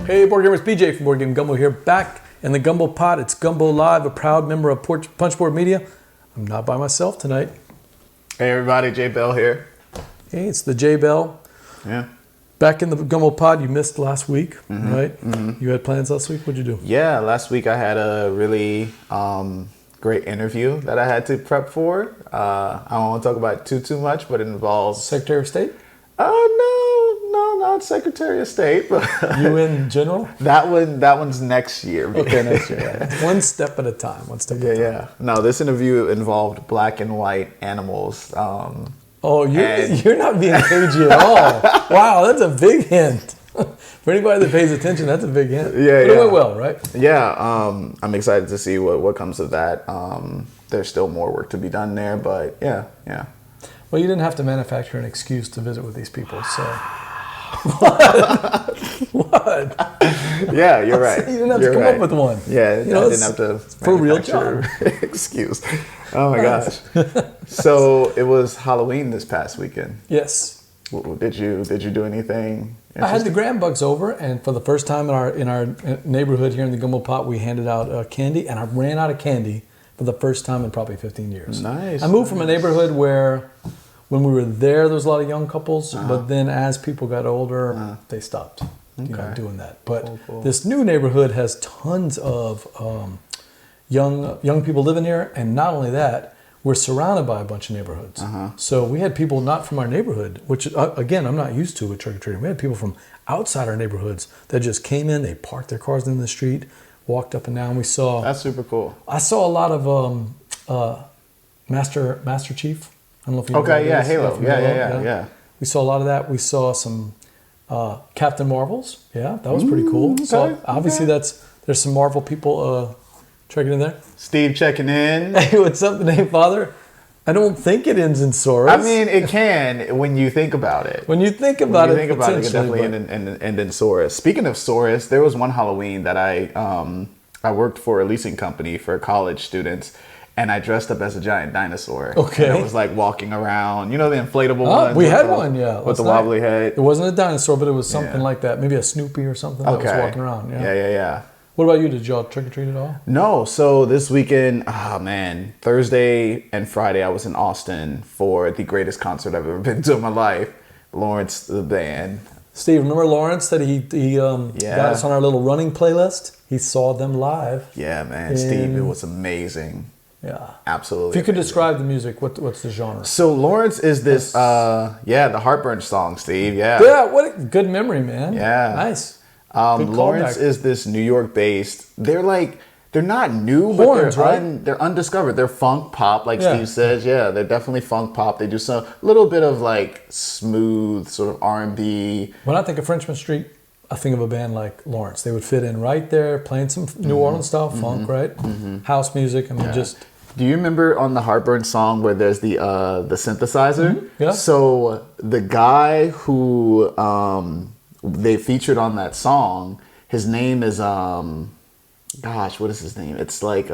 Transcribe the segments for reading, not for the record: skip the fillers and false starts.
Hey, Board Gamers, BJ from Board Game Gumbo here, back in the Gumbo Pot. It's Gumbo Live, a proud member of Punchboard Media. I'm not by myself tonight. Hey everybody, J Bell here. Hey, it's the J Bell. Yeah. Back in the Gumbo Pod, you missed last week, right? You had plans last week? What'd you do? Yeah, last week I had a really great interview that I had to prep for. I don't want to talk about it too much, but it involves... Secretary of State? No, not Secretary of State. But You in general? That one's next year. Okay, next year. Yeah. One step at a time. One step at a time. Yeah. No, this interview involved black and white animals. Oh, you're not being cagey at all. Wow, that's a big hint. For anybody that pays attention, that's a big hint. Yeah, but it went well, right? Yeah, I'm excited to see what comes of that. There's still more work to be done there, but yeah. Well, you didn't have to manufacture an excuse to visit with these people, so... What? Yeah, you're right. You didn't have to come up with one. Yeah, I didn't have to for a real job. Excuse. Oh my gosh. So it was Halloween this past weekend. Yes. Did you do anything? I had the Grand Bugs over, and for the first time in our neighborhood here in the Gumbo Pot, we handed out candy, and I ran out of candy for the first time in probably 15 years. Nice. I moved from a neighborhood where, when we were there was a lot of young couples, but then as people got older, they stopped doing that. But cool. this new neighborhood has tons of young people living here, and not only that, we're surrounded by a bunch of neighborhoods. So we had people not from our neighborhood, which again, I'm not used to with trick-or-treating. We had people from outside our neighborhoods that just came in, they parked their cars in the street, walked up and down. We saw... That's super cool. I saw a lot of Master Chief. I don't know if you know Okay, yeah, Halo. Yeah. We saw a lot of that. We saw some Captain Marvels. Yeah, that was pretty cool. Okay, So obviously there's some Marvel people checking in there. Steve checking in. Hey, what's up, the name Father? I don't think it ends in Soros. I mean, it can when you think about it. When you think about it, it can definitely end in Soros. Speaking of Soros, there was one Halloween that I worked for a leasing company for college students, and I dressed up as a giant dinosaur. Okay. And I was like walking around, you know, the inflatable ones. We had one, yeah. With the wobbly head. It wasn't a dinosaur, but it was something like that. Maybe a Snoopy or something that was walking around. Yeah. What about you? Did y'all trick or treat at all? No. So this weekend, Thursday and Friday, I was in Austin for the greatest concert I've ever been to in my life. Lawrence, the band. Steve, remember Lawrence that he got us on our little running playlist? He saw them live. Yeah, man. Steve, it was amazing. Yeah. Absolutely. If you could describe the music, what's the genre? So Lawrence is this, the Heartburn song, Steve. Yeah. Yeah, what a good memory, man. Yeah. Nice. Lawrence is this New York-based. They're not new, Horns, but they're undiscovered. They're funk pop, like Steve says. Yeah, they're definitely funk pop. They do some little bit of like smooth sort of R&B. When I think of Frenchman Street, I think of a band like Lawrence. They would fit in right there, playing some New Orleans style funk, right? House music. I mean, just. Do you remember on the Heartburn song where there's the synthesizer? Yeah. So the guy who they featured on that song, his name is what is his name? It's like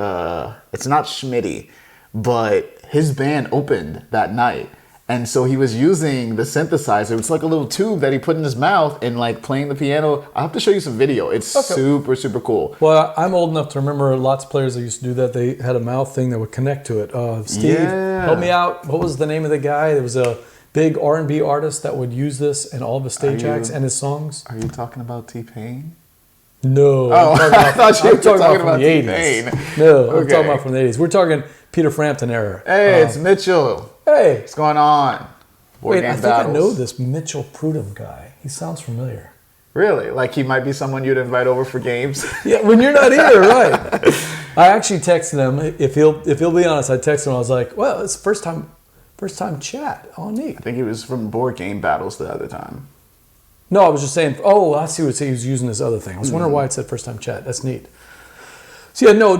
it's not Schmitty, but his band opened that night. And so he was using the synthesizer. It's like a little tube that he put in his mouth and like playing the piano. I'll have to show you some video. It's super, super cool. Well, I'm old enough to remember lots of players that used to do that. They had a mouth thing that would connect to it. Steve, help me out. What was the name of the guy? There was a big R&B artist that would use this in all of his stage acts and his songs. Are you talking about T-Pain? No. I thought you were talking about the 80s. No, I'm talking about from the 80s. We're talking Peter Frampton era. Hey, it's Mitchell. Hey. What's going on? Wait, I think I know this Mitchell Prudhomme guy. He sounds familiar. Really? Like he might be someone you'd invite over for games? Yeah, when you're not here, right. I actually texted him. If he'll be honest, I texted him. I was like, well, it's first time chat. Oh, neat. I think he was from Board Game Battles the other time. No, I was just saying, I see what he was using this other thing. I was wondering why it said first time chat. That's neat. So yeah, no,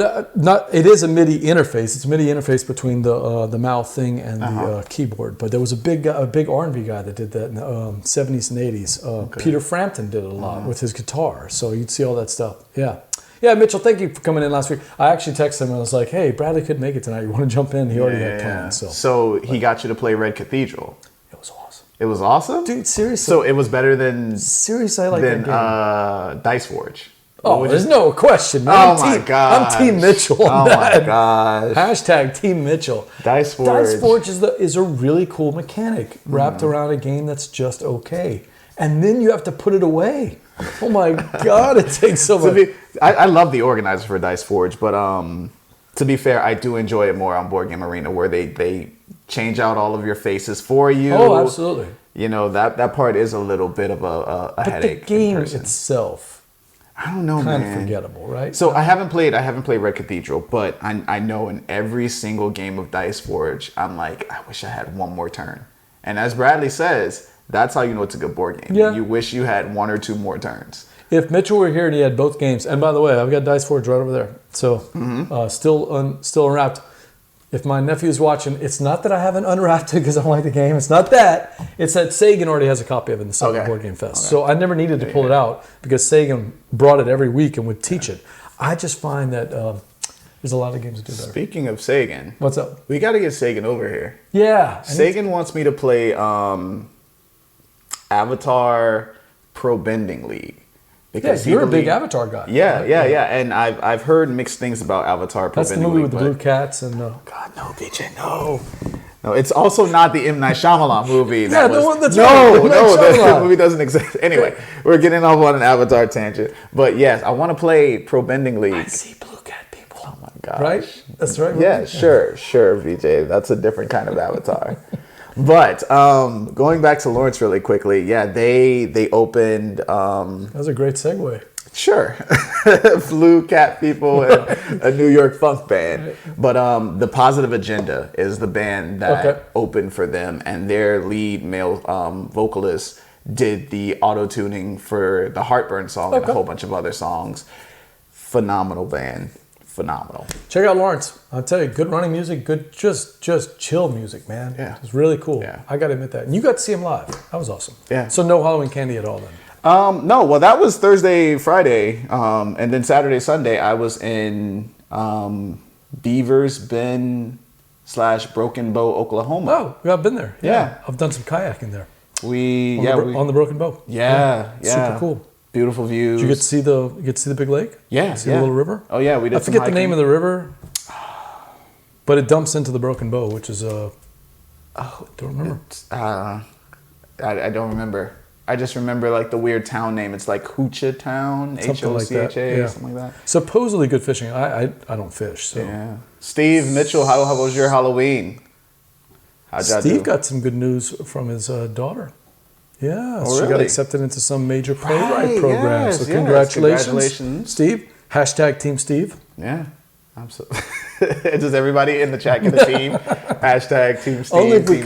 it is a MIDI interface. It's a MIDI interface between the mouth thing and the keyboard. But there was a big R&B guy that did that in the 70s and 80s. Peter Frampton did it a lot with his guitar. So you'd see all that stuff. Yeah. Yeah, Mitchell, thank you for coming in last week. I actually texted him and I was like, hey, Bradley couldn't make it tonight. You want to jump in? He already had plans. So he got you to play Red Cathedral. It was awesome. It was awesome? Dude, seriously. So it was better than Seriously, I like that game. Dice Forge. Oh, there's no question, man. Oh my gosh. I'm Team Mitchell on Oh that. my gosh. Hashtag Team Mitchell. Dice Forge. Dice Forge is a really cool mechanic wrapped around a game that's just okay. And then you have to put it away. Oh my God, it takes so much. I love the organizer for Dice Forge, but to be fair, I do enjoy it more on Board Game Arena where they change out all of your faces for you. Oh, absolutely. You know, that part is a little bit of a headache. But the game itself, I don't know, kind man. of forgettable, right? So I haven't played Red Cathedral, but I know in every single game of Dice Forge, I'm like, I wish I had one more turn. And as Bradley says, that's how you know it's a good board game. Yeah. You wish you had one or two more turns. If Mitchell were here and he had both games, and by the way, I've got Dice Forge right over there, so still unwrapped. If my nephew's watching, it's not that I haven't unwrapped it because I don't like the game. It's not that. It's that Sagan already has a copy of it in the Southern Board Game Fest. Okay. So I never needed to pull it out because Sagan brought it every week and would teach it. I just find that there's a lot of games to do better. Speaking of Sagan. What's up? We got to get Sagan over here. Yeah. Sagan wants me to play Avatar Pro Bending League. Because you're a big Avatar guy. Yeah. And I've heard mixed things about Avatar Pro Bending League. That's the movie with the blue cats and God, no, BJ, no. No, it's also not the M. Night Shyamalan movie. The one that's the movie doesn't exist. Anyway, we're getting off on an Avatar tangent. But yes, I want to play Pro Bending League. I see blue cat people. Oh my gosh. Right? That's right. Yeah, sure, BJ. That's a different kind of Avatar. But going back to Lawrence really quickly, yeah, they opened. That was a great segue. Sure, Blue Cat People and a New York funk band. But the Positive Agenda is the band that opened for them, and their lead male vocalist did the auto tuning for the Heartburn song and a whole bunch of other songs. Phenomenal band. Phenomenal. Check out Lawrence. I'll tell you, good running music, good just chill music, man. Yeah. It's really cool. Yeah. I gotta admit that. And you got to see him live. That was awesome. Yeah. So no Halloween candy at all then? No, well that was Thursday, Friday, and then Saturday, Sunday I was in Beavers Bend / Broken Bow, Oklahoma. Oh, yeah, I've been there. Yeah. I've done some kayaking there. On the Broken Bow. Yeah. Super cool. Beautiful views. Did you get to see the big lake? Yeah. See the little river? Oh yeah, we did. I forget the name of the river, but it dumps into the Broken Bow, which is don't remember. I don't remember. I just remember like the weird town name. It's like Hoocha Town, Hocha, something like that. Supposedly good fishing. I don't fish. So. Yeah. Steve Mitchell, how was your Halloween? Steve got some good news from his daughter. Yeah, she got accepted into some major playwright program. Yes, so congratulations, Steve. Hashtag Team Steve. Yeah, absolutely. Does everybody in the chat get a team? Hashtag Team Steve. Only if we're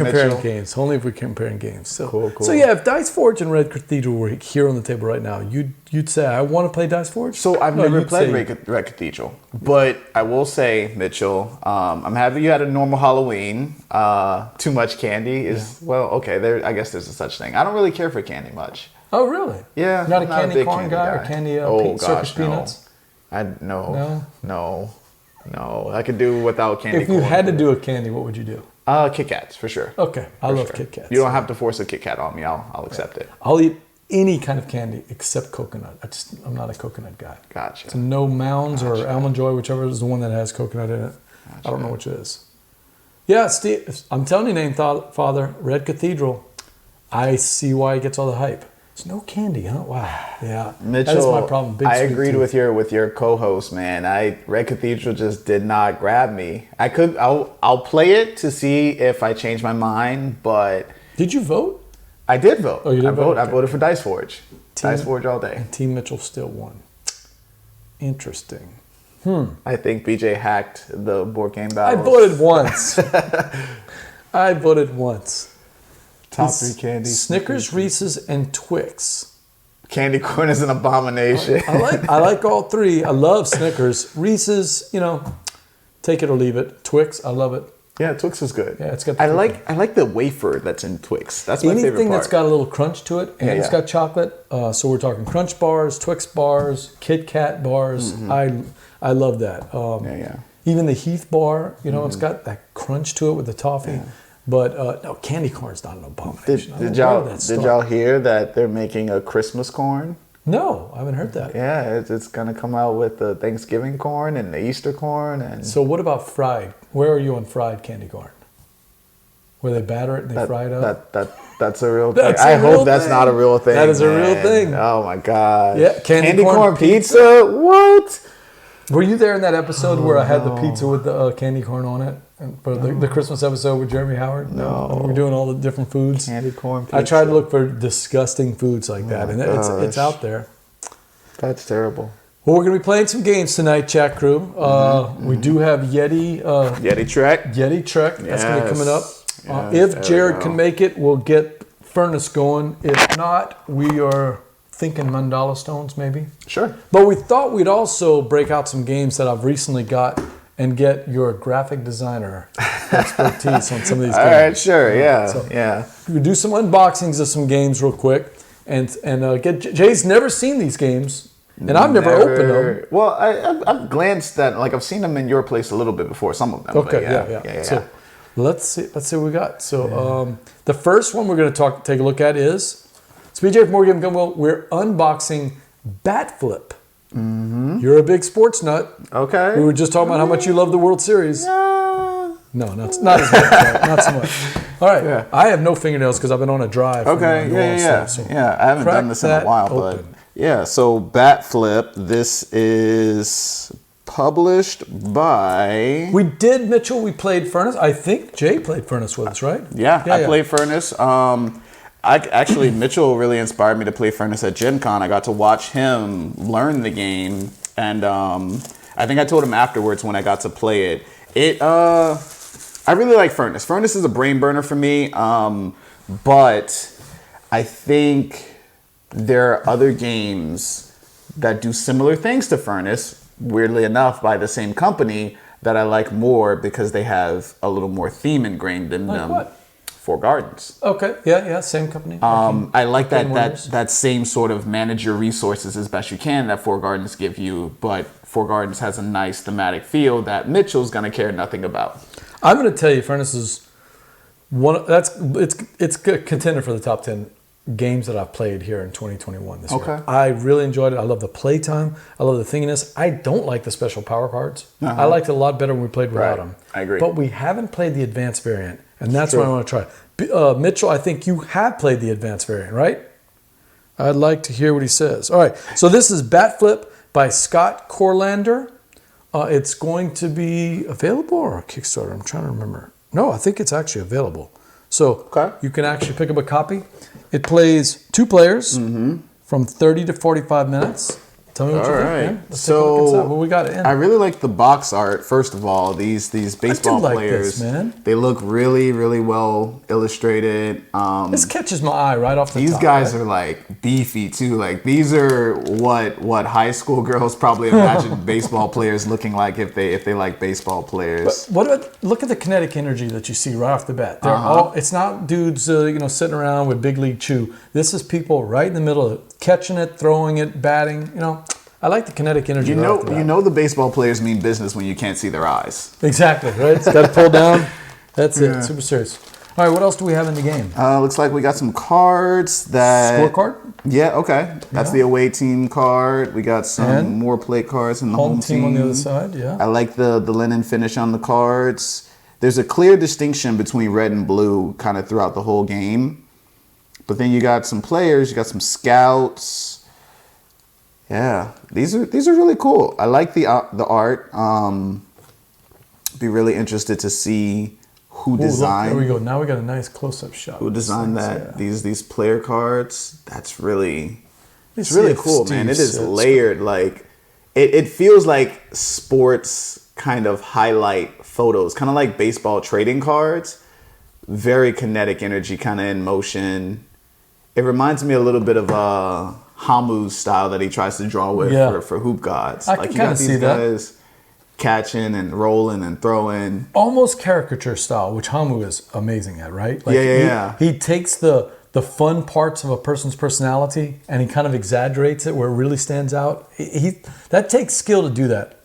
comparing games. So, cool. So yeah, if Dice Forge and Red Cathedral were here on the table right now, you'd say, I want to play Dice Forge? So I've never played Red Cathedral. But I will say, Mitchell, I'm happy you had a normal Halloween. Too much candy is, I guess there's a such thing. I don't really care for candy much. Oh, really? Yeah. Not a candy corn guy or candy circus peanuts? No, I could do without candy. If you had to do a candy, what would you do? Kit Kats for sure. Okay, I love Kit Kats. You don't have to force a Kit Kat on me. I'll accept it. I'll eat any kind of candy except coconut. I'm not a coconut guy. Gotcha. So no Mounds or Almond Joy, whichever is the one that has coconut in it. Gotcha. I don't know which it is. Yeah, Steve, I'm telling you, name Father, Red Cathedral. I see why he gets all the hype. There's no candy, huh? Wow. Yeah. Mitchell, that's my problem. I agreed with your co-host, man. Red Cathedral just did not grab me. I'll play it to see if I change my mind, but did you vote? I did vote. Oh, you did vote? I voted for Dice Forge. Dice Forge all day. And Team Mitchell still won. Interesting. I think BJ hacked the board game battles. I voted once. Top 3 candy. Snickers, Reese's, and Twix. Candy corn is an abomination. I like all 3. I love Snickers. Reese's, take it or leave it. Twix, I love it. Yeah, Twix is good. Yeah, it's got. I like the wafer that's in Twix. That's my favorite part. Anything that's got a little crunch to it, and it's got chocolate. So we're talking Crunch bars, Twix bars, Kit Kat bars. Mm-hmm. I love that. Even the Heath bar, it's got that crunch to it with the toffee. Yeah. But no, candy corn's not an abomination. Did y'all hear that they're making a Christmas corn? No, I haven't heard that. Yeah, it's gonna come out with the Thanksgiving corn and the Easter corn. And so what about fried? Where are you on fried candy corn? Where they batter it and they fry it up? That's a real thing. I hope that's not a real thing. That is a real thing. Oh my god. Yeah, candy corn pizza. What? Were you there in that episode where I had the pizza with the candy corn on it? For the Christmas episode with Jeremy Howard? No. And we're doing all the different foods. Candy corn pizza. I tried to look for disgusting foods like that, and it's out there. That's terrible. Well, we're going to be playing some games tonight, Chat Krewe. We do have Yeti Trek. That's going to be coming up. Yes, if Jared can make it, we'll get Furnace going. If not, we are thinking Mandala Stones maybe. Sure. But we thought we'd also break out some games that I've recently got and get your graphic designer expertise on some of these games. All right, sure, yeah, So yeah. We'll do some unboxings of some games real quick, and get Jay's never seen these games, and I've never opened them. Well, I've glanced at, like, I've seen them in your place a little bit before, some of them. Okay, but yeah. So let's see what we got. So the first one we're going to take a look at is BJ from Game Gumbo. We're unboxing Bat Flip. Mm-hmm. You're a big sports nut. Okay. We were just talking about how much you love the World Series. No, not as much. Not so much. All right. Yeah. I have no fingernails because I've been on a drive. Okay. Yeah. I haven't done this in a while, but yeah. So Bat Flip. This is published by. We did, Mitchell. We played Furnace. I think Jay played Furnace with us, right? Yeah, I played Furnace. Actually, Mitchell really inspired me to play Furnace at Gen Con. I got to watch him learn the game, and I think I told him afterwards when I got to play it. I really like Furnace. Furnace is a brain burner for me, but I think there are other games that do similar things to Furnace, weirdly enough, by the same company, that I like more because they have a little more theme ingrained in them. What? Four Gardens. Okay, yeah, same company. I like that same sort of manage your resources as best you can that Four Gardens give you, but Four Gardens has a nice thematic feel that Mitchell's gonna care nothing about. I'm gonna tell you, Furnace is it's a contender for the top 10 games that I've played here in 2021 this year. I really enjoyed it. I love the playtime. I love the thinginess. I don't like the special power cards. I liked it a lot better when we played without them. I agree. But we haven't played the advanced variant, and that's what I want to try. Mitchell, I think you have played the advanced variant, right? I'd like to hear what he says. All right, so this is Bat Flip by Scott Corlander. It's going to be available or a Kickstarter? I'm trying to remember. No, I think it's actually available. So you can actually pick up a copy. It plays 2 players from 30 to 45 minutes. Tell me what you think, man. Let's take a look inside. What we got in. I really like the box art. First of all, these baseball players, man. They look really, really well illustrated. This catches my eye right off the top. These guys are like beefy too. Like these are what high school girls probably imagine baseball players looking like if they like baseball players. But what about, look at the kinetic energy that you see right off the bat. They're all. It's not dudes sitting around with big league chew. This is people right in the middle of it, catching it, throwing it, batting. I like the kinetic energy. You know the baseball players mean business when you can't see their eyes. Exactly, right? It's got to pull down. That's it. Super serious. All right, what else do we have in the game? Looks like we got some cards that... Scorecard? Yeah, okay. That's the away team card. We got some more play cards in the home team. On the other side, yeah. I like the linen finish on the cards. There's a clear distinction between red and blue kind of throughout the whole game. But then you got some players, you got some scouts. Yeah, these are really cool. I like the art. Be really interested to see who designed. There we go. Now we got a nice close-up shot. Who designed that? Yeah. These player cards. That's really cool, man. It is layered. Like it feels like sports kind of highlight photos, kind of like baseball trading cards. Very kinetic energy, kind of in motion. It reminds me a little bit of Hamu's style that he tries to draw with for Hoop Gods. I can kind of see that. Guys catching and rolling and throwing. Almost caricature style, which Hamu is amazing at, right? Like He takes the fun parts of a person's personality and he kind of exaggerates it where it really stands out. That takes skill to do that.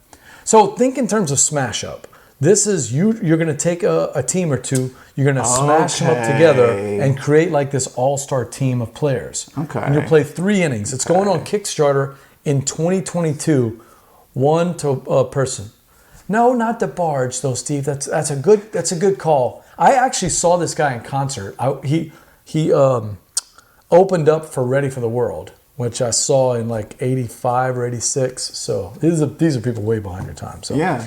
So think in terms of smash up. This is you're going to take a team or two, you're going to smash them up together and create like this all-star team of players. Okay. And you'll play 3 innings. It's going on Kickstarter in 2022, 1 to person. No, not the barge though, Steve. That's a good call. I actually saw this guy in concert. He opened up for Ready for the World, which I saw in like 85 or 86. So these are people way behind your time. So yeah.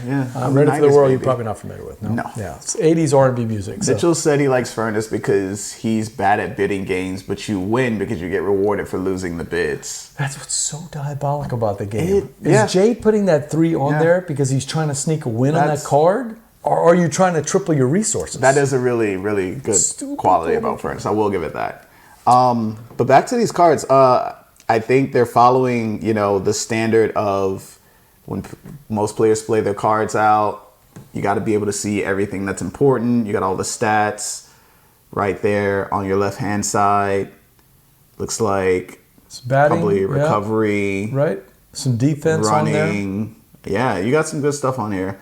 Ready for the World, you're probably not familiar with. No. Yeah, it's 80s R&B music. So. Mitchell said he likes Furnace because he's bad at bidding games, but you win because you get rewarded for losing the bids. That's what's so diabolic about the game. Is Jay putting that 3 on there because he's trying to sneak a win on that card? Or are you trying to triple your resources? That is a really, really good quality about Furnace. I will give it that. But back to these cards. I think they're following, the standard of when most players play their cards out. You got to be able to see everything that's important. You got all the stats right there on your left-hand side. Looks like it's batting, probably recovery. Yeah. Right. Some defense running. On there. Yeah, you got some good stuff on here.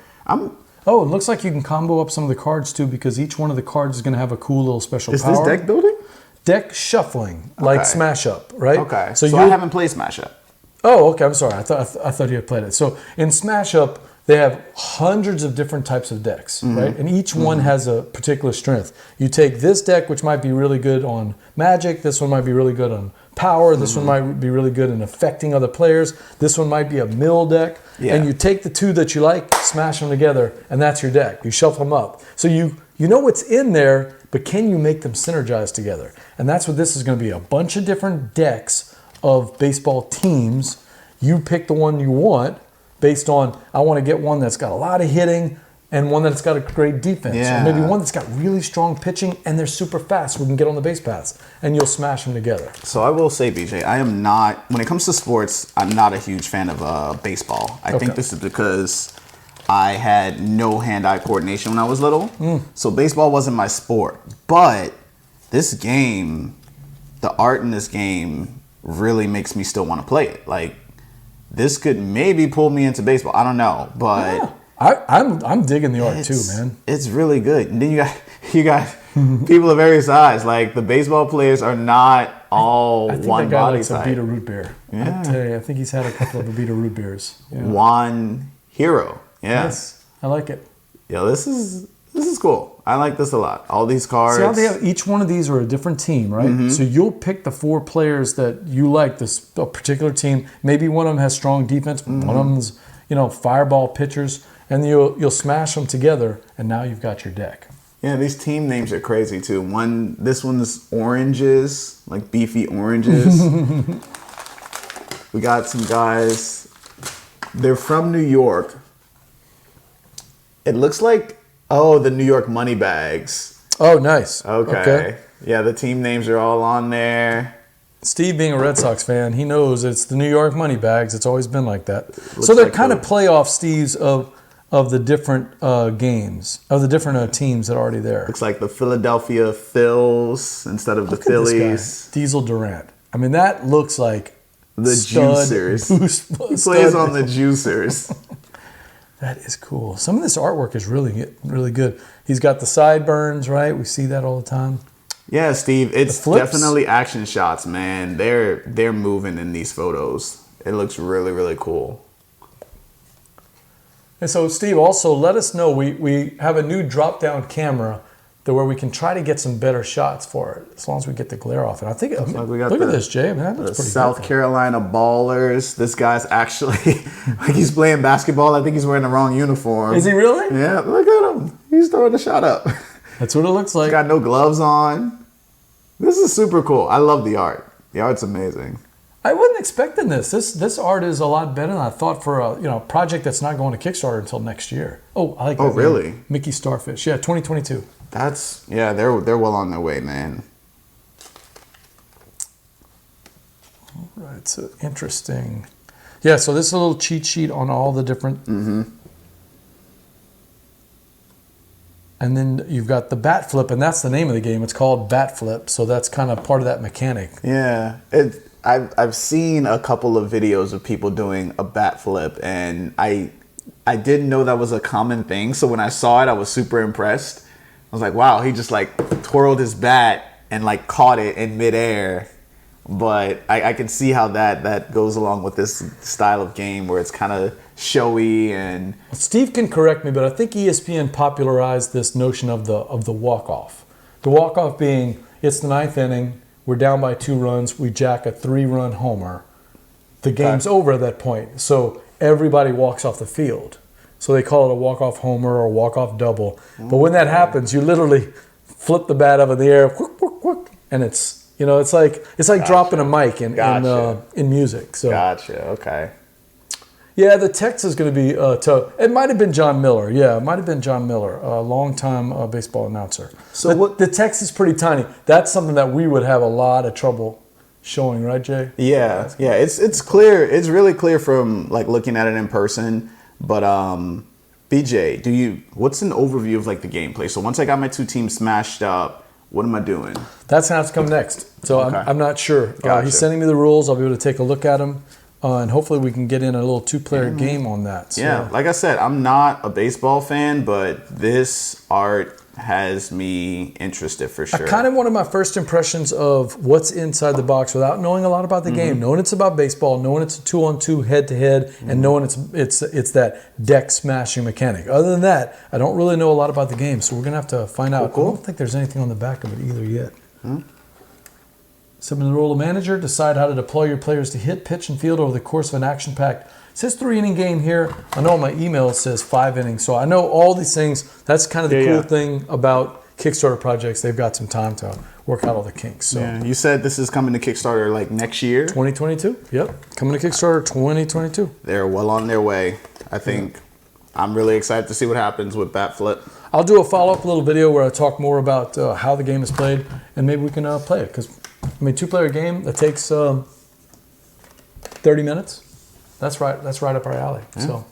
Oh, it looks like you can combo up some of the cards too because each one of the cards is going to have a cool little special power. Is this deck building? Deck shuffling, like Smash Up, right? Okay. So I haven't played Smash Up. Oh, okay. I'm sorry. I thought you had played it. So in Smash Up, they have hundreds of different types of decks, right? And each one has a particular strength. You take this deck, which might be really good on Magic. This one might be really good on Power. This one might be really good in affecting other players. This one might be a mill deck. Yeah. And you take the 2 that you like, smash them together, and that's your deck. You shuffle them up. So you know what's in there, but can you make them synergize together? And that's what this is going to be, a bunch of different decks of baseball teams. You pick the one you want based on, I want to get one that's got a lot of hitting and one that's got a great defense. Yeah. Or maybe one that's got really strong pitching and they're super fast. We can get on the base paths and you'll smash them together. So I will say, BJ, I am not, when it comes to sports, I'm not a huge fan of baseball. I think this is because I had no hand-eye coordination when I was little. So baseball wasn't my sport. But this game, the art in this game really makes me still want to play it. Like, this could maybe pull me into baseball. I don't know, but... Yeah. I'm digging the art too, man. It's really good. And then you got people of various size. Like, the baseball players are not all one body type. I think that guy likes a Abita root beer. Yeah. I tell you, I think he's had a couple of Abita root beers. Yeah. One hero. Yeah. Yes, I like it. Yeah, this is cool. I like this a lot. All these cards. See how they have, each one of these are a different team, right? So you'll pick the 4 players that you like, this a particular team. Maybe one of them has strong defense, one of them's, fireball pitchers, and you'll smash them together, and now you've got your deck. Yeah, these team names are crazy too. This one's oranges, like beefy oranges. We got some guys. They're from New York. It looks like, the New York Moneybags. Oh, nice. Okay. Yeah, the team names are all on there. Steve, being a Red Sox fan, he knows it's the New York Moneybags. It's always been like that. So they're kind of playoff Steves of the different games, of the different teams that are already there. Looks like the Philadelphia Phils instead of the Phillies. Diesel Durant. I mean, that looks like the Juicers. He plays on the Juicers. That is cool. Some of this artwork is really, really good. He's got the sideburns, right? We see that all the time. Yeah, Steve, it's definitely action shots, man. They're moving in these photos. It looks really, really cool. And so, Steve, also let us know. We have a new drop-down camera where we can try to get some better shots for it, as long as we get the glare off. And I think, look at this, Jay. I mean, that looks pretty South Carolina Ballers. This guy's actually, like, he's playing basketball. I think he's wearing the wrong uniform. Is he really? Yeah, look at him. He's throwing the shot up. That's what it looks like. He's got no gloves on. This is super cool. I love the art. The art's amazing. I wasn't expecting this. This art is a lot better than I thought for a project that's not going to Kickstarter until next year. Oh, I like that. Oh, really? Mickey Starfish. Yeah, 2022. They're well on their way, man. All right, so interesting. Yeah, so this is a little cheat sheet on all the different. And then you've got the bat flip, and that's the name of the game. It's called bat flip, so that's kind of part of that mechanic. Yeah, I've seen a couple of videos of people doing a bat flip, and I I didn't know that was a common thing. So when I saw it, I was super impressed. I was like, wow, he just like twirled his bat and like caught it in midair. But I can see how that goes along with this style of game where it's kind of showy. And Steve can correct me, but I think ESPN popularized this notion of the walk-off. The walk-off being, it's the 9th inning, we're down by 2 runs, we jack a 3-run homer. The game's over at that point, so everybody walks off the field. So they call it a walk-off homer or a walk-off double. But when that happens, you literally flip the bat up in the air, and it's like Gotcha. dropping a mic in music. So Gotcha. Okay. yeah, the text is going to be tough. It might have been John Miller. Yeah, it might have been John Miller, a longtime baseball announcer. So the text is pretty tiny. That's something that we would have a lot of trouble showing, right, Jay? Yeah. It's clear. It's really clear from like looking at it in person. But BJ, what's an overview of like the gameplay? So once I got my 2 teams smashed up, what am I doing? That's going to have to come next. So Okay. I'm not sure. Gotcha. He's sending me the rules. I'll be able to take a look at them. And hopefully we can get in a little 2-player game on that. So. Yeah, like I said, I'm not a baseball fan, but this art has me interested for sure. Kind of one of my first impressions of what's inside the box without knowing a lot about the game, knowing it's about baseball, knowing it's a 2-on-2 head-to-head, and knowing it's that deck smashing mechanic. Other than that, I don't really know a lot about the game, so we're going to have to find out. Cool. I don't think there's anything on the back of it either yet. Submit the role of manager, decide how to deploy your players to hit, pitch, and field over the course of an action-packed. It says 3-inning game here. I know on my email it says 5 innings, so I know all these things. That's kind of the cool thing about Kickstarter projects. They've got some time to work out all the kinks. So You said this is coming to Kickstarter like next year? 2022. Yep, coming to Kickstarter 2022. They're well on their way. I think I'm really excited to see what happens with Bat Flip. I'll do a follow-up little video where I talk more about how the game is played, and maybe we can play it. Because, 2-player game that takes 30 minutes. That's right up our alley. Yeah. So,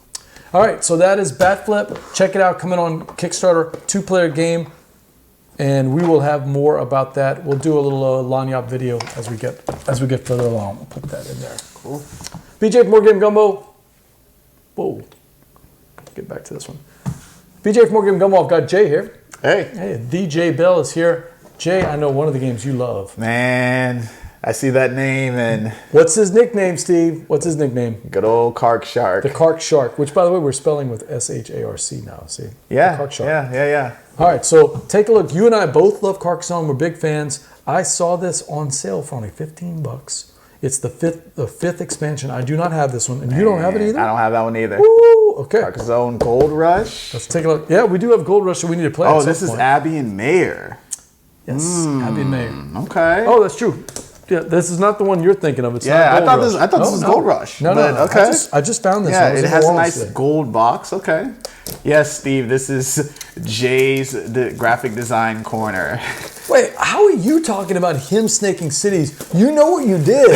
all right, so that is Bat Flip. Check it out, coming on Kickstarter, 2-player game, and we will have more about that. We'll do a little Lanyap video as we get further along. We'll put that in there. Cool. BJ from More Game Gumbo. Whoa. Get back to this one. BJ from More Game Gumbo. I've got Jay here. Hey, DJ Bell is here. Jay, I know one of the games you love. Man, I see that name and... What's his nickname, Steve? What's his nickname? Good old Cark Shark. The Cark Shark, which, by the way, we're spelling with S-H-A-R-C now, see? Yeah, the Cark Shark. Yeah. All right, so take a look. You and I both love Carcassonne. We're big fans. I saw this on sale for only $15. It's the fifth expansion. I do not have this one, and you don't have it either? I don't have that one either. Ooh, okay. Carcassonne Gold Rush. Let's take a look. Yeah, we do have Gold Rush, so we need to play Oh, this is Abbey and Mayor. Yes, Abbey Mayor. Okay. Oh, that's true. Yeah, this is not the one you're thinking of. It's not I Gold thought Rush. this was Gold Rush. No. Okay. I just found this. Yeah, one. it has a nice gold box. Okay. Yes, Steve, this is Jay's graphic design corner. Wait, how are you talking about him snaking cities? You know what you did.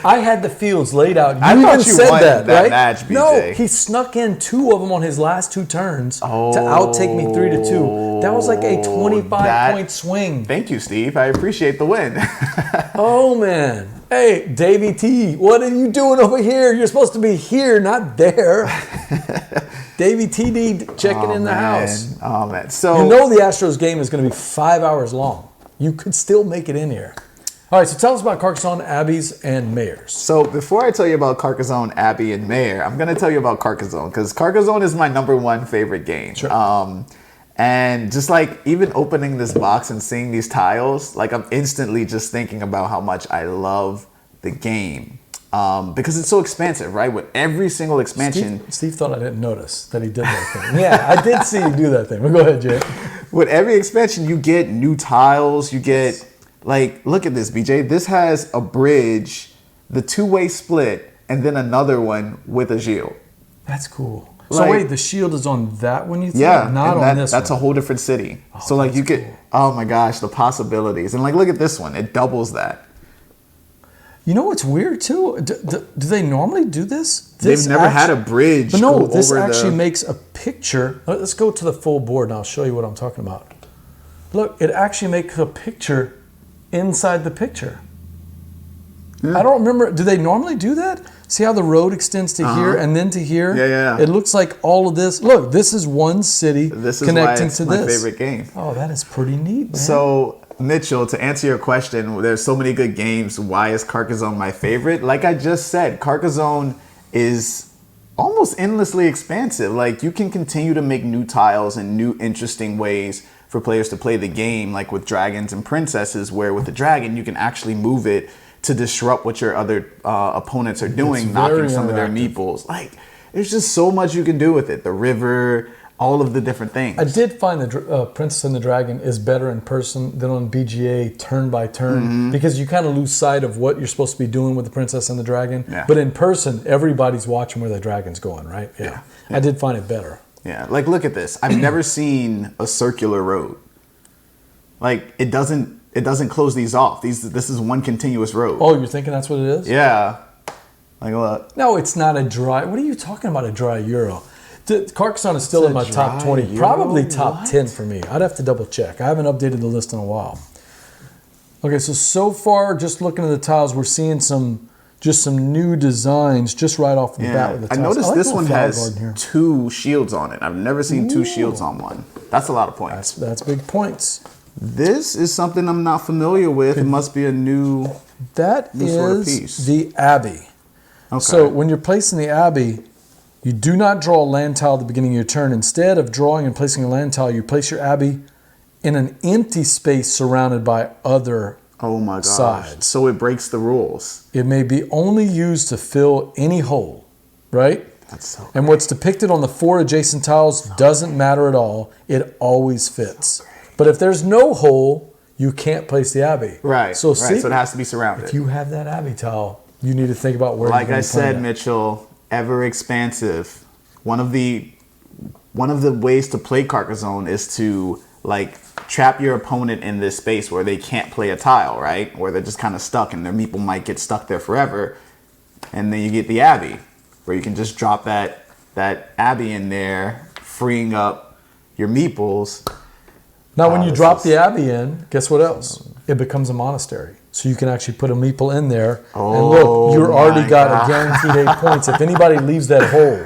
I had the fields laid out. I thought you said won that right? match, BJ. No, he snuck in 2 of them on his last 2 turns to outtake me 3-2. That was like a 25-point swing. Thank you, Steve. I appreciate the win. Oh, man. Hey, Davey T, what are you doing over here? You're supposed to be here, not there. Davey TD checking in the house. Oh, man. So you know the Astros game is going to be 5 hours long. You could still make it in here. All right, so tell us about Carcassonne, Abbeys, and Mayors. So before I tell you about Carcassonne, Abbey, and Mayor, I'm going to tell you about Carcassonne because Carcassonne is my #1 favorite game. Sure. And just like even opening this box and seeing these tiles, like I'm instantly just thinking about how much I love the game. Because it's so expansive, right? With every single expansion. Steve thought I didn't notice that he did that thing. Yeah, I did see you do that thing. But go ahead, Jay. With every expansion, you get new tiles. You get, like, look at this, BJ. This has a bridge, the 2-way split, and then another one with a shield. That's cool. Like, so wait, the shield is on that one, you think? Yeah, not and on this that's one. a whole different city. So like you could, oh my gosh, the possibilities. And like, look at this one. It doubles that. You know what's weird too? Do they normally do this? They've never had a bridge. But no, go this over actually makes a picture. Let's go to the full board and I'll show you what I'm talking about. Look, it actually makes a picture inside the picture. I don't remember. Do they normally do that? See how the road extends to here and then to here? Yeah. It looks like all of this. Look, this is one city connecting to my this. favorite game. Oh, that is pretty neat, man. So, Mitchell, to answer your question, there's so many good games. Why is Carcassonne my favorite? Like I just said, Carcassonne is almost endlessly expansive. Like, you can continue to make new tiles and new interesting ways for players to play the game, like with dragons and princesses, where with the dragon, you can actually move it to disrupt what your other opponents are doing, knocking some of their meeples. Like, there's just so much you can do with it. The river, all of the different things. I did find the Princess and the Dragon is better in person than on BGA turn by turn because you kind of lose sight of what you're supposed to be doing with the Princess and the Dragon. Yeah. But in person, everybody's watching where the dragon's going, right? Yeah. I did find it better. Yeah, like look at this. I've never seen a circular road. Like it doesn't close these off. This is one continuous road. Oh, you're thinking that's what it is? Yeah. Like what? No, it's not a dry. What are you talking about? A dry Euro? Carcassonne is still in my top 20, Euro? probably top What? 10 for me. I'd have to double check. I haven't updated the list in a while. Okay, so far, just looking at the tiles, we're seeing some new designs just right off the bat with the I tiles. noticed like this the one flower has garden here. 2 shields on it. I've never seen 2 shields on one. That's a lot of points. That's big points. This is something I'm not familiar with. It must be a new That New sort of is piece. the Abbey. Okay. So when you're placing the Abbey, you do not draw a land tile at the beginning of your turn. Instead of drawing and placing a land tile, you place your Abbey in an empty space surrounded by other Oh my gosh. sides. So it breaks the rules. It may be only used to fill any hole, right? That's so And what's depicted on the 4 adjacent tiles doesn't matter at all. It always fits. But if there's no hole, you can't place the Abbey. Right. So, So it has to be surrounded. if you have that Abbey tile, you need to think about where Like you're I going to put said, it. Mitchell, ever expansive. One of the ways to play Carcassonne is to like trap your opponent in this space where they can't play a tile, right? Where they're just kind of stuck and their meeple might get stuck there forever. And then you get the Abbey, where you can just drop that Abbey in there, freeing up your meeples. Now, when you this drop is- the Abbey in, guess what else? It becomes a monastery. So you can actually put a meeple in there. and look, you've already my got God. a guaranteed 8 points if anybody leaves that hole.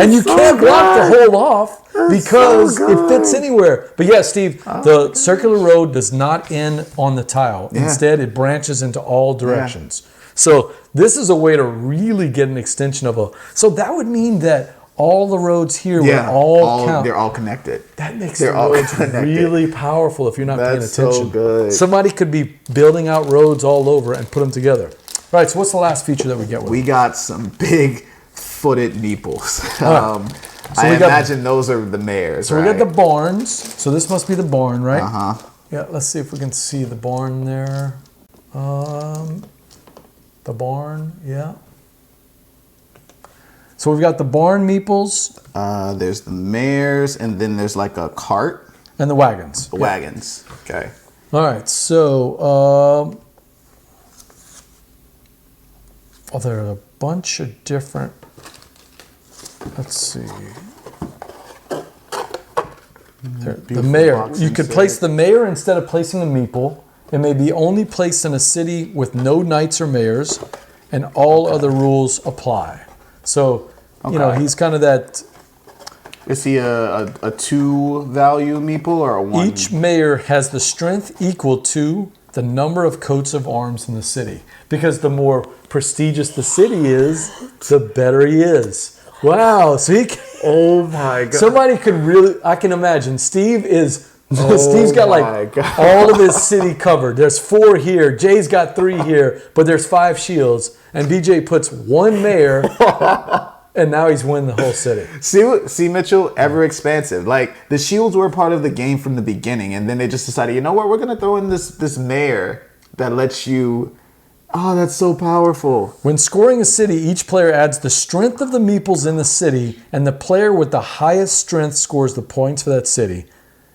And you so can't block the good. hole off because it fits anywhere. But yeah, Steve, the circular road does not end on the tile. Yeah. Instead, it branches into all directions. So this is a way to really get an extension of a... So that would mean that all the roads here would all count. They're all connected. That makes They're the all roads connected. really powerful if you're not paying That's attention. so good. Somebody could be building out roads all over and put them together. All right, so what's the last feature that we get with We it? got some big-footed meeples. So I we got- imagine those are the mayors. So we got the barns. So this must be the barn, right? Uh-huh. Yeah, let's see if we can see the barn there. The barn, yeah. So we've got the barn meeples There's the mares, and then there's like a cart. and the wagons. The wagons. Okay. All right, so there are a bunch of different. Let's see. The Beautiful mayor. box You could inside. place the mayor instead of placing a meeple. It may be only placed in a city with no knights or mayors, and all other rules apply. So, you know, Okay. he's kind of that. Is he a 2-value meeple or a 1? Each mayor has the strength equal to the number of coats of arms in the city. Because the more prestigious the city is, the better he is. Wow. So he can, Oh my god. somebody could really, I can imagine, Steve's got my like God. all of his city covered. There's 4 here. Jay's got 3 here, but there's 5 shields. And BJ puts 1 mayor, and now he's winning the whole city. See, Mitchell, ever expansive. Like the shields were part of the game from the beginning, and then they just decided, you know what, we're gonna throw in this mayor that lets you. Oh, that's so powerful. When scoring a city, each player adds the strength of the meeples in the city, and the player with the highest strength scores the points for that city.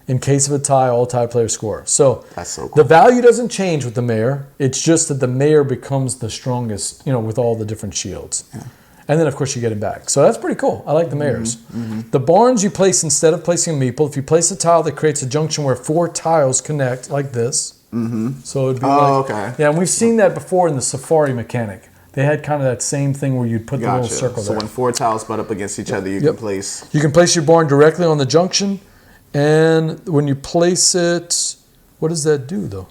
In case of a tie, all tie players score. So That's so cool. the value doesn't change with the mayor. It's just that the mayor becomes the strongest, you know, with all the different shields. Yeah. And then, of course, you get it back. So that's pretty cool. I like the mayors. The barns you place instead of placing a meeple. If you place a tile that creates a junction where 4 tiles connect, like this. So it'd be Oh, like, okay. yeah, and we've seen that before in the safari mechanic. they had kind of that same thing where you'd put the little Gotcha. circle So there. when 4 tiles butt up against each other, you Yep. can place. You can place your barn directly on the junction, and when you place it, what does that do though?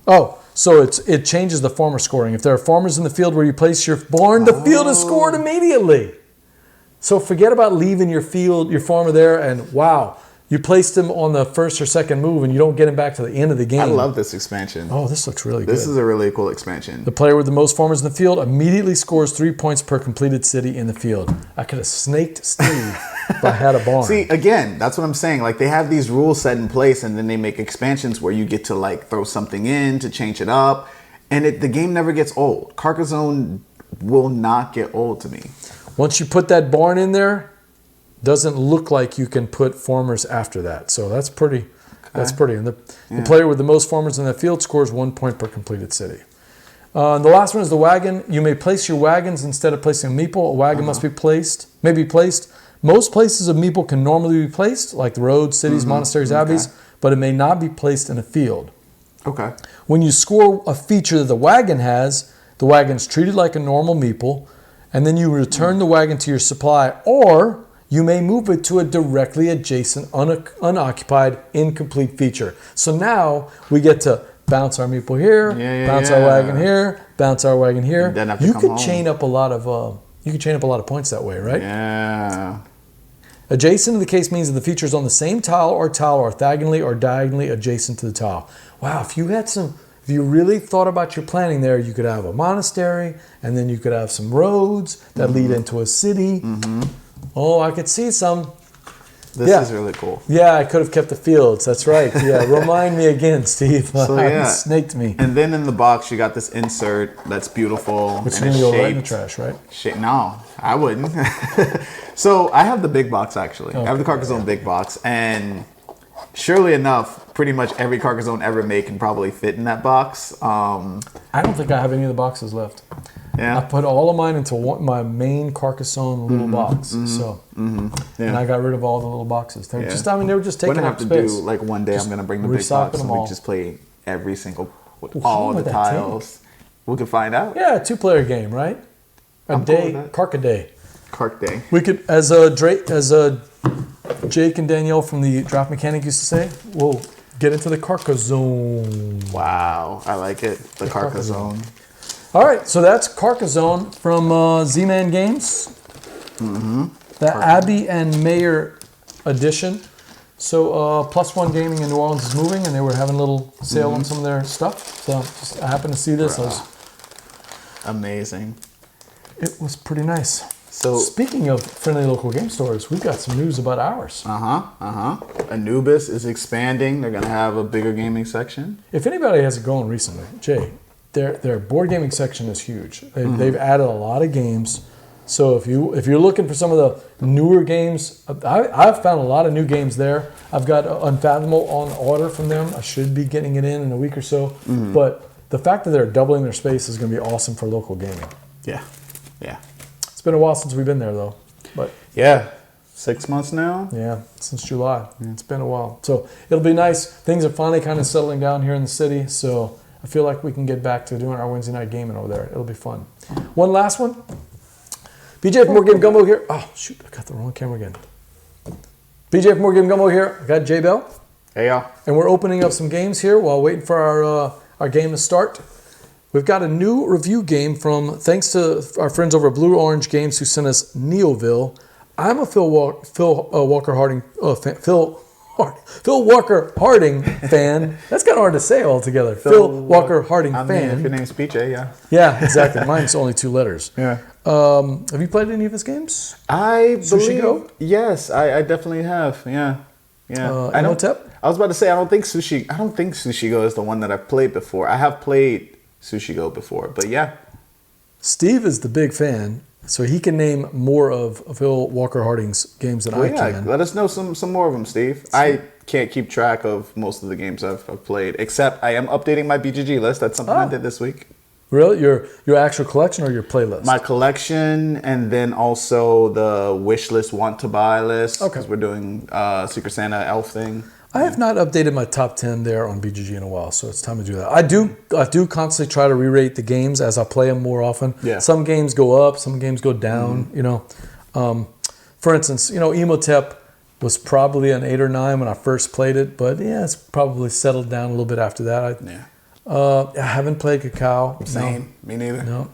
Oh, so it changes the farmer scoring. If there are farmers in the field where you place your barn, the field is scored immediately. So forget about leaving your farmer there, and wow, you placed him on the first or second move, and you don't get him back to the end of the game. I love this expansion. Oh, this looks really good. This is a really cool expansion. The player with the most farmers in the field immediately scores 3 points per completed city in the field. I could have snaked Steve if I had a barn. See, again, that's what I'm saying. Like, they have these rules set in place, and then they make expansions where you get to, like, throw something in to change it up. And the game never gets old. Carcassonne will not get old to me. Once you put that barn in there, doesn't look like you can put farmers after that. So that's pretty. Okay. That's pretty. And the player with the most farmers in the field scores 1 point per completed city. And the last one is the wagon. You may place your wagons instead of placing a meeple. A wagon must be placed. May be placed. Most places a meeple can normally be placed, like the roads, cities, monasteries, abbeys, but it may not be placed in a field. Okay. When you score a feature that the wagon has, the wagon's treated like a normal meeple, and then you return the wagon to your supply, or you may move it to a directly adjacent, unoccupied, incomplete feature. So now we get to bounce our meeple here, bounce our wagon here, bounce our wagon here. You could chain up a lot of points that way, right? Yeah. Adjacent in the case means that the features on the same tile or orthogonally or diagonally adjacent to the tile. Wow, if you really thought about your planning there, you could have a monastery, and then you could have some roads that lead into a city. Oh, I could see some. This is really cool. Yeah, I could have kept the fields. That's right. Yeah, remind me again, Steve. So, yeah. Snaked me. And then in the box, you got this insert that's beautiful. Which is going to go right in the trash, right? No, I wouldn't. So I have the big box, actually. I have the Carcassonne big box. And surely enough, pretty much every Carcassonne ever made can probably fit in that box. I don't think I have any of the boxes left. Yeah. I put all of mine into my main Carcassonne little box. So, and I got rid of all the little boxes. They were just taking up space. We're gonna have to do one day. I'm gonna bring the big box and we just play every single all the tiles. We could find out. Yeah, 2-player game, right? I'm cool with that. Carc a day. Carc day. We could, as Jake and Danielle from the Draft Mechanic used to say, we'll get into the Carcassonne. Wow, I like it. The Carcassonne. All right, so that's Carcassonne from Z-Man Games. The Abbey and Mayor edition. So Plus One Gaming in New Orleans is moving, and they were having a little sale on some of their stuff. So I happened to see this. Amazing. It was pretty nice. So speaking of friendly local game stores, we've got some news about ours. Anubis is expanding. They're gonna have a bigger gaming section. If anybody has it going recently, Jay, their board gaming section is huge. They've added a lot of games. So if you're looking for some of the newer games, I've found a lot of new games there. I've got Unfathomable on order from them. I should be getting it in a week or so. But the fact that they're doubling their space is going to be awesome for local gaming. Yeah. It's been a while since we've been there though. But yeah, 6 months now. Yeah, since July. It's been a while. So it'll be nice. Things are finally kind of settling down here in the city. So I feel like we can get back to doing our Wednesday night gaming over there. It'll be fun. One last one. BJ from More Game Gumbo here. Oh, shoot, I got the wrong camera again. BJ from More Game Gumbo here. I got J Bell. Hey, y'all. And we're opening up some games here while waiting for our game to start. We've got a new review game thanks to our friends over at Blue Orange Games who sent us Neoville. I'm a Phil Walker Harding fan. That's kind of hard to say altogether. Phil Walker Harding fan. If your name's PJ, yeah. Yeah, exactly. Mine's only 2 letters. Yeah. Have you played any of his games? Sushi Go? Yes, I definitely have. Yeah. Imhotep? I was about to say I don't think Sushi Go is the one that I've played before. I have played Sushi Go before, but yeah. Steve is the big fan, so he can name more of Phil Walker Harding's games than I can. Let us know some more of them, Steve. I can't keep track of most of the games I've played, except I am updating my BGG list. That's something I did this week. Really? Your actual collection or your playlist? My collection, and then also the wish list, want to buy list, because we're doing Secret Santa elf thing. I have not updated my top 10 there on BGG in a while, so it's time to do that. I do constantly try to re-rate the games as I play them more often. Yeah. Some games go up, some games go down, you know. For instance, you know, Emotep was probably an 8 or 9 when I first played it, but yeah, it's probably settled down a little bit after that. I haven't played Cacao. Same. Me neither. No.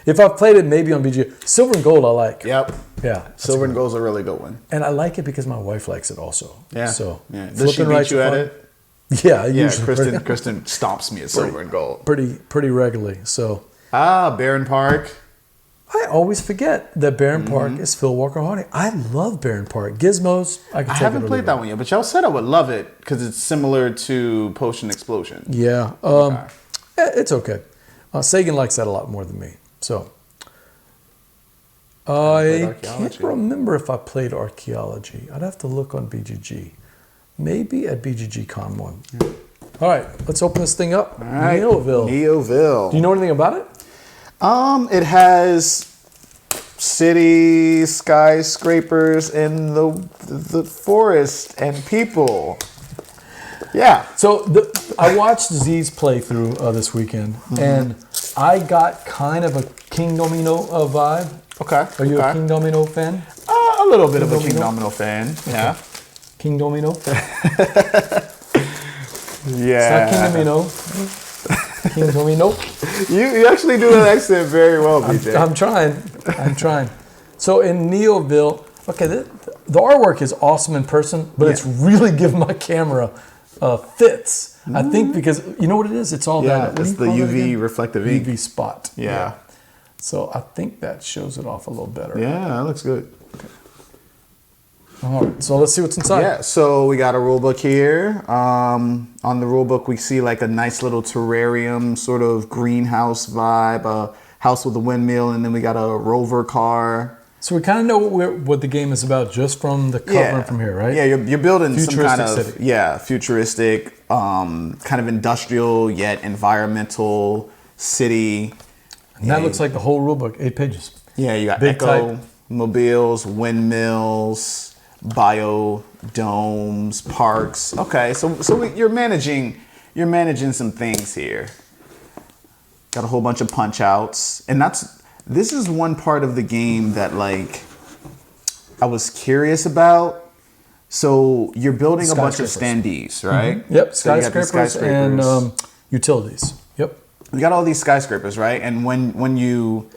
If I've played it, maybe on BGG. Silver and Gold I like. Yep. Yeah. Silver and Gold's a really good one. And I like it because my wife likes it also. Yeah. So yeah. Does she beat you at it? Yeah. Yeah. Usually. Kristen stomps me at Silver and Gold. Pretty regularly. So. Barron Park. I always forget that Barron Park is Phil Walker Harding. I love Barron Park. Gizmos. I haven't played that one yet, but y'all said I would love it because it's similar to Potion Explosion. Yeah. It's okay. Sagan likes that a lot more than me. So. I can't remember if I played Archaeology. I'd have to look on BGG. Maybe at BGG Con 1. Yeah. All right, let's open this thing up. All right. Neoville. Do you know anything about it? It has cities, skyscrapers, and the forest and people. Yeah. So I watched Z's playthrough this weekend, and I got kind of a King Domino vibe. Okay. Are you a King Domino fan? A little bit of a King Domino fan. Yeah. Okay. King Domino? Yeah. It's not King Domino. King Domino. You actually do that accent very well, BJ. I'm trying. So in Neoville, okay, the artwork is awesome in person, but it's really giving my camera fits. I think because, you know what it is? It's all that. It's the UV reflective ink. UV spot. Yeah. So I think that shows it off a little better. Yeah, that looks good. Okay. All right, so let's see what's inside. Yeah, so we got a rule book here. On the rule book, we see like a nice little terrarium, sort of greenhouse vibe, a house with a windmill, and then we got a rover car. So we kind of know what the game is about just from the cover and from here, right? Yeah, you're building some kind of city. Futuristic, kind of industrial yet environmental city. And that looks like the whole rule book, 8 pages. Yeah, you got Big eco type. mobiles, windmills, biodomes, parks. Okay, so you're managing some things here. Got a whole bunch of punch outs, and this is one part of the game that like I was curious about. So you're building a bunch of standees, right? Yep, So you got these skyscrapers and utilities. Yep. You got all these skyscrapers, right? And when you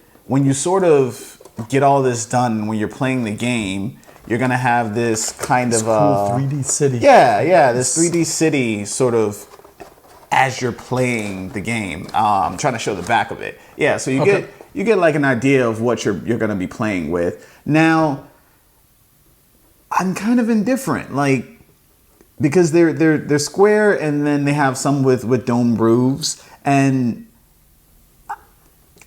sort of get all this done, when you're playing the game, you're gonna have this kind of cool 3D city. Yeah, this 3D city sort of as you're playing the game. I'm trying to show the back of it. Yeah, so you get like an idea of what you're gonna be playing with. Now, I'm kind of indifferent, like because they're square and then they have some with dome roofs and.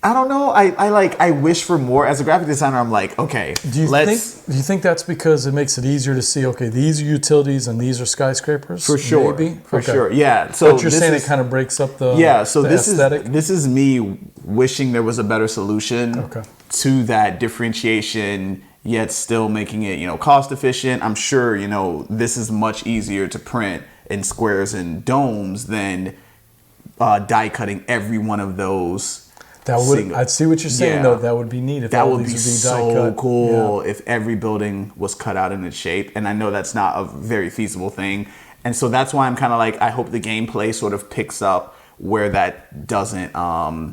I don't know. I wish for more. As a graphic designer, I'm like, okay, do you think that's because it makes it easier to see, okay, these are utilities and these are skyscrapers? For sure. Maybe? For sure. Yeah. So but you're saying it kind of breaks up the so the aesthetic? This is me wishing there was a better solution to that differentiation, yet still making it, cost efficient. I'm sure, this is much easier to print in squares and domes than die cutting every one of those. I'd see what you're saying though. That would be neat if that all would be these would be so die cut. cool if every building was cut out in its shape. And I know that's not a very feasible thing. And so that's why I'm kind of like, I hope the gameplay sort of picks up where that doesn't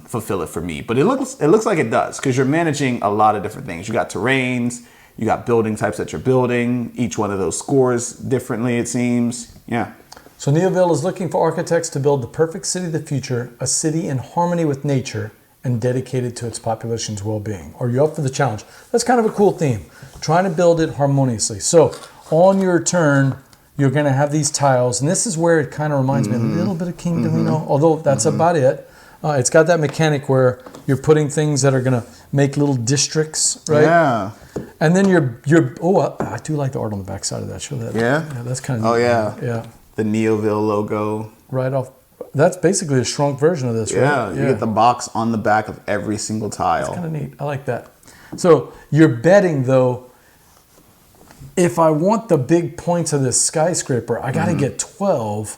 fulfill it for me. But it looks like it does because you're managing a lot of different things. You got terrains, you got building types that you're building. Each one of those scores differently, it seems. Yeah. So Neoville is looking for architects to build the perfect city of the future, a city in harmony with nature and dedicated to its population's well-being. Are you up for the challenge? That's kind of a cool theme, trying to build it harmoniously. So on your turn, you're going to have these tiles, and this is where it kind of reminds me a little bit of King Domino, although that's about it. It's got that mechanic where you're putting things that are going to make little districts, right? Yeah. And then I do like the art on the back side of that. Show that. Yeah? Yeah, that's kind of Oh, neat. yeah. Yeah. The Neoville logo. Right off. That's basically a shrunk version of this, right? Yeah, you get the box on the back of every single tile. That's kind of neat. I like that. So you're betting, though, if I want the big points of this skyscraper, I got to get 12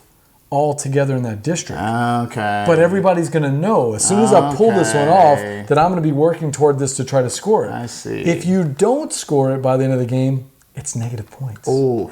all together in that district. Okay. But everybody's going to know as soon as I pull this one off that I'm going to be working toward this to try to score it. I see. If you don't score it by the end of the game, it's negative points. Oh.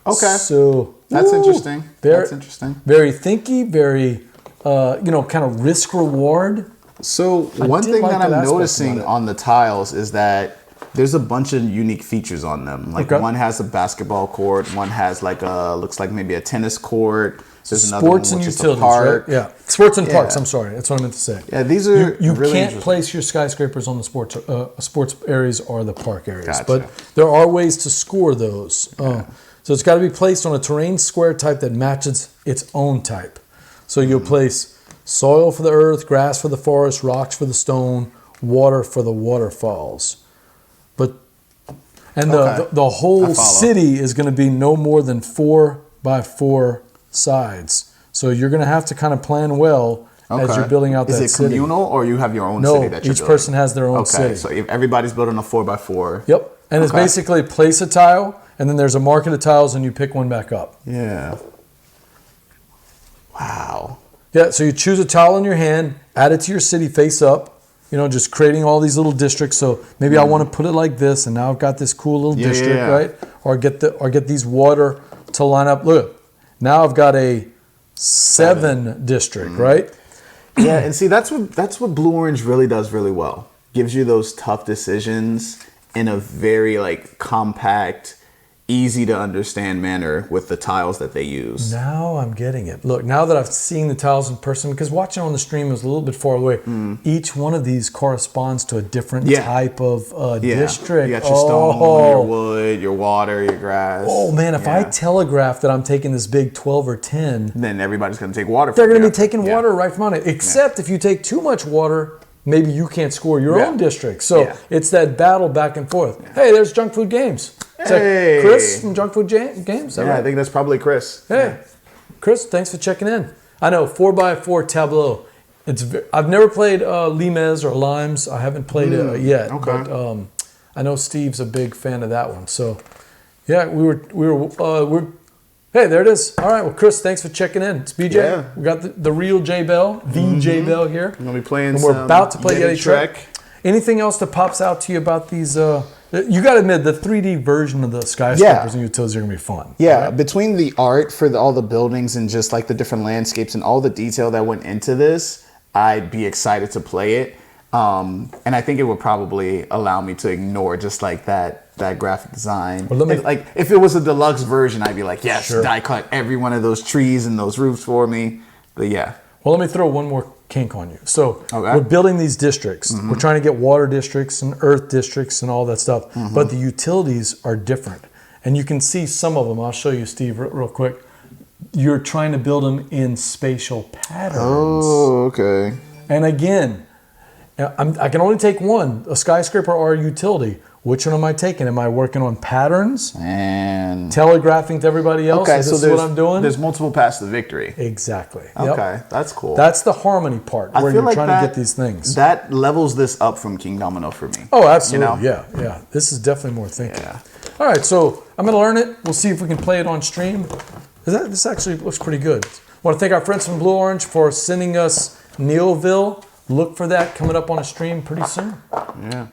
Okay. So that's interesting. That's interesting. Very thinky, very kind of risk reward. So one thing that I'm noticing on the tiles is that there's a bunch of unique features on them. Like one has a basketball court, one has like looks like maybe a tennis court. There's sports and utilities, right? Yeah, sports and parks. I'm sorry, that's what I meant to say. Yeah, these are you really can't place your skyscrapers on the sports areas or the park areas, Gotcha. but there are ways to score those. So it's got to be placed on a terrain square type that matches its own type. So you'll place soil for the earth, grass for the forest, rocks for the stone, water for the waterfalls. The whole city is going to be no more than 4 by 4 sides. So you're going to have to kind of plan well as you're building out that city. Is it communal or you have your own city that you're building? Each person has their own city. So if everybody's building a 4 by 4. Yep. And it's basically place a tile, and then there's a market of tiles, and you pick one back up. Yeah. Wow. Yeah, so you choose a tile in your hand, add it to your city face up, just creating all these little districts. So maybe I want to put it like this, and now I've got this cool little district, right? Or get these water to line up. Look, now I've got a 7 district, right? Yeah, and see that's what Blue Orange really does really well. Gives you those tough decisions in a very compact, easy to understand manner with the tiles that they use. Now I'm getting it. Look, now that I've seen the tiles in person, because watching on the stream is a little bit far away, each one of these corresponds to a different type of district. You got your stone, your wood, your water, your grass. Oh man, if I telegraph that I'm taking this big 12 or 10, then everybody's going to take water from they're going to be taking water right from on it. Except if you take too much water, maybe you can't score your own district. So it's that battle back and forth. Hey, there's Junk Food Games. Is that Chris from Junk Food Games? Yeah, right? I think that's probably Chris. Hey, Chris, thanks for checking in. I know 4x4 tableau. I've never played Limes or Limes. I haven't played it yet. Okay. But I know Steve's a big fan of that one. So yeah, we're. Hey, there it is. All right. Well, Chris, thanks for checking in. It's BJ. Yeah. We got the real J Bell, J Bell here. We're gonna be playing. And we're about to play Yeti Trek. Anything else that pops out to you about these? You got to admit, the 3D version of the skyscrapers and utilities are going to be fun. Yeah, right? Between the art for all the buildings and just the different landscapes and all the detail that went into this, I'd be excited to play it. And I think it would probably allow me to ignore just that graphic design. Well, if it was a deluxe version, I'd be like, yes, die cut every one of those trees and those roofs for me. But yeah. Well, let me throw one more kink on you. So we're building these districts. We're trying to get water districts and earth districts and all that stuff. But the utilities are different. And you can see some of them. I'll show you, Steve, real quick. You're trying to build them in spatial patterns. Oh, okay. And again, I can only take one, a skyscraper or a utility. Which one am I taking? Am I working on patterns? And telegraphing to everybody else? Okay, so this is what I'm doing? There's multiple paths to victory. Exactly. Okay, that's cool. That's the harmony part where you're trying to get these things. That levels this up from King Domino for me. Oh, absolutely. Yeah. This is definitely more thinking. Yeah. All right, so I'm going to learn it. We'll see if we can play it on stream. This actually looks pretty good. I want to thank our friends from Blue Orange for sending us Neoville. Look for that coming up on a stream pretty soon. Yeah.